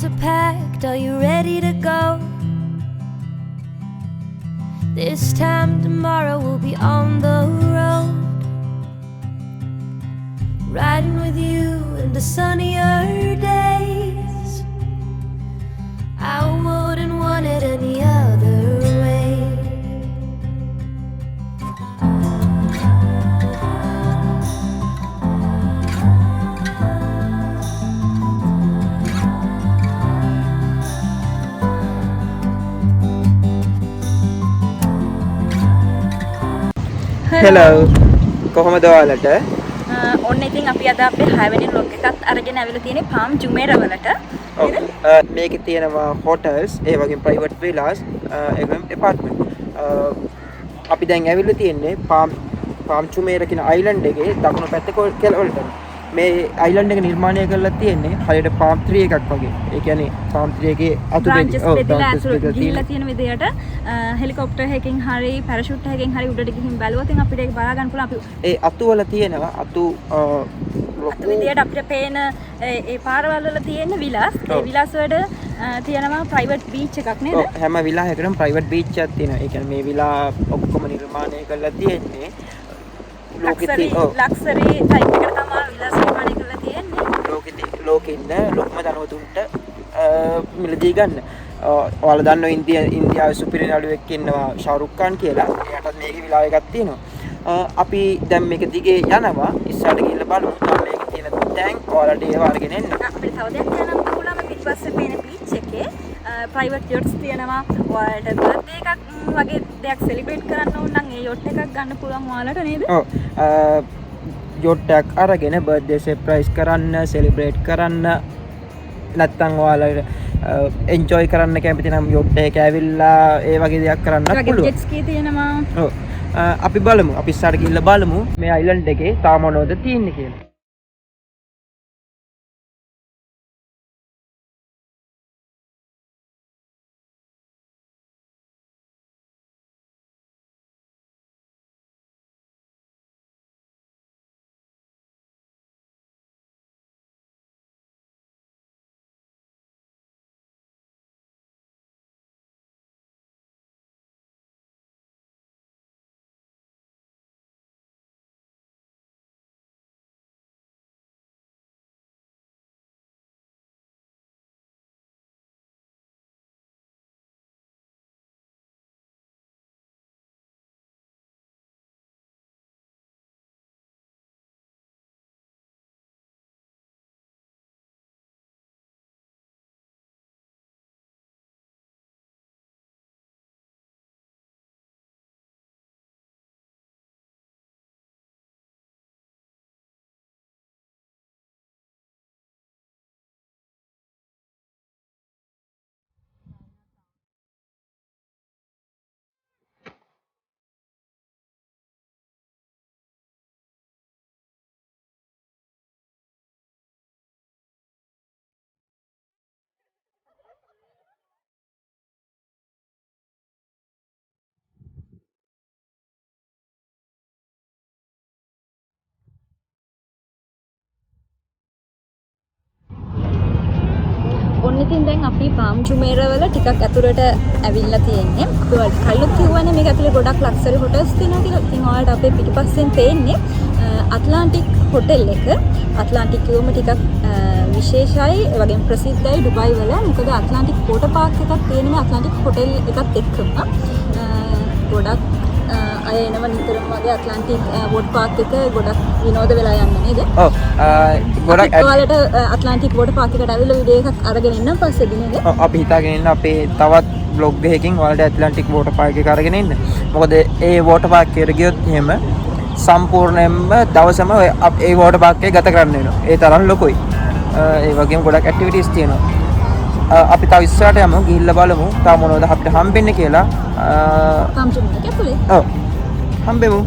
are packed, are you ready to go? This time tomorrow we'll be on the road, riding with you in the sunnier days. I wouldn't want it any other way. Hello. කොහොමද ඔයාලට? ඔන්න ඉතින් අපි අද අපේ 6 වෙනි vlog එකත් අරගෙන ඇවිල්ලා තියෙන්නේ palm jumeirah වලට. මේකේ තියෙනවා hotels, ඒ වගේම private villas, ඒගොල්ලෝ apartment. අපි දැන් ඇවිල්ලා තියෙන්නේ palm jumeirah කියන island එකේ දකුණු පැත්තේ කෙළවලට. මේ island එක නිර්මාණය කරලා තියෙන්නේ හරියට palm tree එකක් වගේ. ඒ කියන්නේ palm tree එකේ අතු බෙදලා ගිහිල්ලා තියෙන විදියට හෙලිකොප්ටර් එකකින් හරි පැරෂූට් එකකින් හරි උඩට ගිහින් බැලුවොත් අපිට ඒක බලා ගන්න පුළුවන්. අපි ඒ අතු වල තියෙනවා අතු විදියට අපිට පේන ඒ පාරවල් වල තියෙන විලාස්. ඒ විලාස් වල තියෙනවා ප්‍රයිවට් බීච් එකක් නේද? ඔව් හැම විලා එකකටම ප්‍රයිවට් බීච් එකක් තියෙනවා. ඒ කියන්නේ මේ විලා ඔක්කොම නිර්මාණය කරලා තියෙන්නේ ලක්සරි ටයිප් එකට තමයි විලාස් නිර්මාණය කරලා තියෙන්නේ. ලෝකෙ ඉන්න ලොකුම ධනවතුන්ට මිලදී ගන්න. ඔයාලා දන්නවා ඉන්දියාවේ සුපිරි නළුවෙක් ඉන්නවා ෂාරුක් ખાන් කියලා. එයාටත් මේකේ විලා එකක් තියෙනවා. අපි දැන් මේක දිගේ යනවා. ඉස්සරහට ගිහිල්ලා බලමු. මේකේ තියෙන තැන් ඔයාලට ඒව අරගෙන එන්න. අපිට තව දෙයක් කියන්න පුළුවන් මේ පිටිපස්සේ පේන බීච් එකේ ප්‍රයිවට් යොට්ස් තියෙනවා. ඔයාලට බර්ත්ඩේ එකක් වගේ දෙයක් සෙලිබ්‍රේට් කරන්න ඕන නම් ඒ යොට් එකක් ගන්න පුළුවන් ඔයාලට නේද? ඔව්. යොට් එකක් අරගෙන බර්ත්ඩේ සර්ප්‍රයිස් කරන්න, සෙලිබ්‍රේට් කරන්න නැත්තම් ඔයාලට එන්ජොයි කරන්න කැමති නම් යොට් එක ඇවිල්ලා ඒ වගේ දෙයක් කරන්න පුළුවන්. ජෙට් ස්කී තියෙනවා. ඔව්. අපි බලමු. අපි ඉස්සරහට ගිහිල්ලා බලමු මේ අයිලන්ඩ් එකේ තාම මොනවද තියෙන්නේ කියලා. ඔන්න ඉතින් දැන් අපි palm jumeirah වල ටිකක් ඇතුළට ඇවිල්ලා තියෙන්නේ. අපි ඔයාලට කලින් කිව්වනේ මේක ඇතුලේ ගොඩක් ලක්සරි හොටල්ස් තියෙනවා කියලා. ඉතින් ඔයාලට අපේ පිටිපස්සෙන් පේන්නේ ඇට්ලාන්ටික් හොටෙල් එක. ඇට්ලාන්ටික් කිව්වම ටිකක් විශේෂයි, ඒ වගේම ප්‍රසිද්ධයි ඩුබයි වල. මොකද ඇට්ලාන්ටික් වෝටර් පාක් එකක් තියෙනවා ඇට්ලාන්ටික් හොටෙල් එකත් එක්කම. ගොඩක් අය එනවා නිතරම වගේ ඇට්ලාන්ටික් වෝටර් පාක් එක ගොඩක් විනෝද වෙලා යන්න නේද? ඔව්. ගොඩක් ඔයාලට ඇට්ලාන්ටික් වෝටර් පාක් එකට ඇවිල්ලා වීඩියෝ එකක් අරගෙන ඉන්න පස්සේදී නේද? ඔව් අපි හිතාගෙන ඉන්න අපේ තවත් බ්ලොග් එකකින් ඔයාලට ඇට්ලාන්ටික් වෝටර් පාක් එක අරගෙන ඉන්න. මොකද ඒ වෝටර් පාක් එකට ගියොත් එහෙම සම්පූර්ණයෙන්ම දවසම ඒ වෝටර් පාක් එකේ ගත කරන්න වෙනවා. ඒ තරම් ලොකුයි. ඒ වගේම ගොඩක් ඇක්ටිවිටීස් තියෙනවා. අපි තව ඉස්සරහට යමු ගිහිල්ලා බලමු තාම මොනවද අපිට හම්බෙන්නේ කියලා. palm jumeirah එක ඇතුලේ. ඔව්. හම්බෙමු.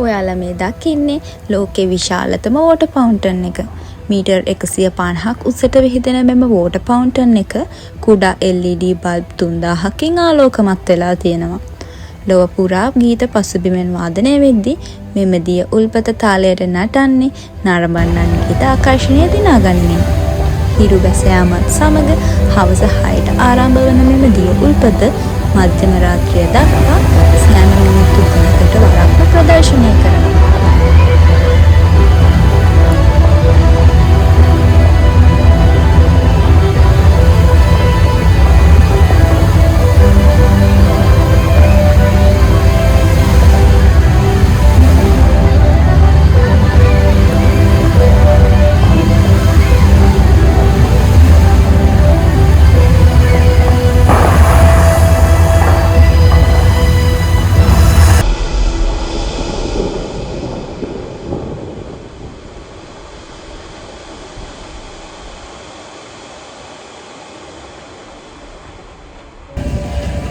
ඔයාලා මේ දකින්නේ ලෝකේ විශාලතම වෝටර් ෆවුන්ටන් එක. මීටර් 150ක් උසට විහිදෙන මෙම වෝටර් ෆවුන්ටන් එක කුඩා LED බල්බ් 3000කින් ආලෝකමත් වෙලා තියෙනවා. ලොව පුරා ගීත පසුබිමෙන් වාදනය වෙද්දී මෙම දිය උල්පත තාලයට නටන්නේ නරඹන්නන් ගීත ආකර්ෂණය දිනාගන්නේ. හිරු බැස යාමත් සමග හවස 6ට ආරම්භ වන මෙම දිය උල්පත මධ්‍යම රාත්‍රිය දක්වා සෑම මිනිත්තු 3කට වරක්ම ප්‍රදර්ශනය කරනවා.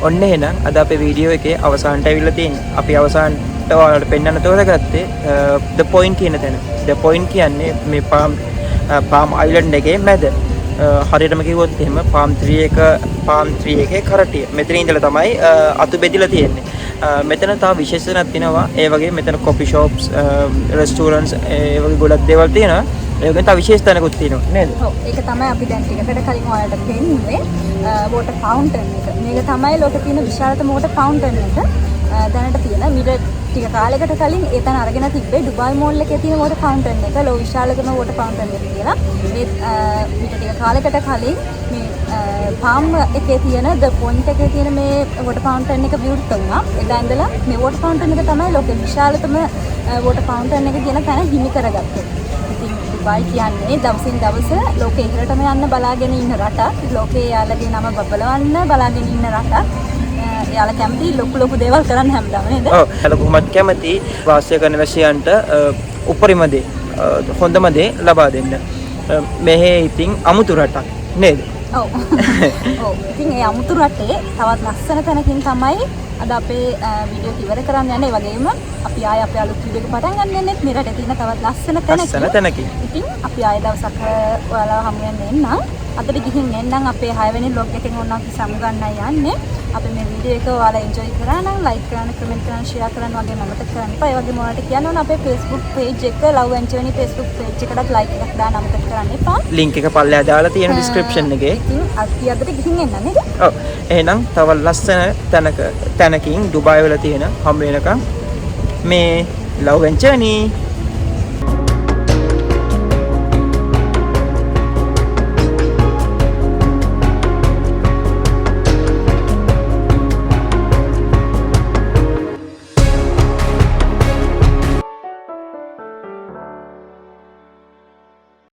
ඔන්න එහෙනම් අද අපේ වීඩියෝ එකේ අවසානට ඇවිල්ලා තියෙන්නේ. අපි අවසානට ඔයාලට පෙන්වන්න තෝරගත්තේ the point කියන තැන. the point කියන්නේ මේ palm island එකේ මැද. හරියටම කිව්වොත් එහෙම palm tree එකේ කරටිය. මෙතන ඉඳලා තමයි අතු බෙදිලා තියෙන්නේ. මෙතන තව විශේෂණක් තියෙනවා. ඒ වගේ මෙතන coffee shops, restaurants ඒ වගේ ගොඩක් දේවල් තියෙනවා. ඒකෙන් තව විශේෂ තැනකුත් තියෙනවා නේද? ඔව් ඒක තමයි අපි දැන් ටිකකට කලින් ඔයාලට පෙන්නුවේ වෝටර් ෆවුන්ටන් එක. මේක තමයි ලෝකේ තියෙන විශාලතම වෝටර් ෆවුන්ටන් එක. දැනට තියෙන මීට ටික කාලයකට කලින් ඒ තැන අරගෙන තිබ්බේ ඩුබායි මෝල් එකේ තියෙන වෝටර් ෆවුන්ටන් එක. ලෝ විශාලතම වෝටර් ෆවුන්ටන් එක කියලා. මේ මීට ටික කාලයකට කලින් මේ palm එකේ තියෙන the point එකේ තියෙන මේ වෝටර් ෆවුන්ටන් එක විවෘත වුණා. එදා ඉඳලා මේ වෝටර් ෆවුන්ටන් එක තමයි ලෝකේ විශාලතම වෝටර් ෆවුන්ටන් එක කියන තැන හිමි කරගත්තේ. දුබයි කියන්නේ දවසින් දවස ලෝකේ ඉහළටම යන්න බලාගෙන ඉන්න රටක්. ලෝකේ යාළගේ නම බබලවන්න බලාගෙන ඉන්න රටක්. යාළ කැමති ලොකු දේවල් කරන්න හැමදාම නේද? ඔව්. යාළ කොහොමත් කැමති වාසය කරන වැසියන්ට උපරිම දේ හොඳම දේ ලබා දෙන්න. මෙහි ඉතින් අමුතු රටක් නේද? ඔව්. ඔව්. ඉතින් ඒ අමුතු රටේ තවත් ලස්සන තැනකින් තමයි අද අපේ වීඩියෝ ඉවර කරන්න යන්නේ. ඒ වගේම අපි ආයෙ අපේ අලුත් වීඩියෝ එක පටන් ගන්න යන්නේ මේ රටේ තියෙන තවත් ලස්සන තැනකින්. ඉතින් අපි ආයෙ දවසක් ඔයාලව හමු වෙන්න එන්නම්. අදට ගිහින් එන්නම් අපේ 6 වෙනි vlog එකෙන් ඕන අපි සමුගන්නයි යන්නේ. අපි මේ වීඩියෝ එක ඔයාලා එන්ජොයි කරා නම් ලයික් කරන්න, කමෙන්ට් කරන්න, ෂෙයා කරන්න වගේ මතක කරන්න එපා. ඒ වගේම ඔයාලට කියන්න ඕන අපේ Facebook page එක Love and Journey Facebook page එකටත් ලයික් එකක් දාන්න අමතක කරන්න එපා. link එක පල්ලෙහා දාලා තියෙන description එකේ. ඉතින් අපි අදට ගිහින් එන්න නේද? ඔව්. එහෙනම් තව ලස්සන තැනකින් ඩුබායි වල තියෙන හම් වෙනකම් මේ Love and Journey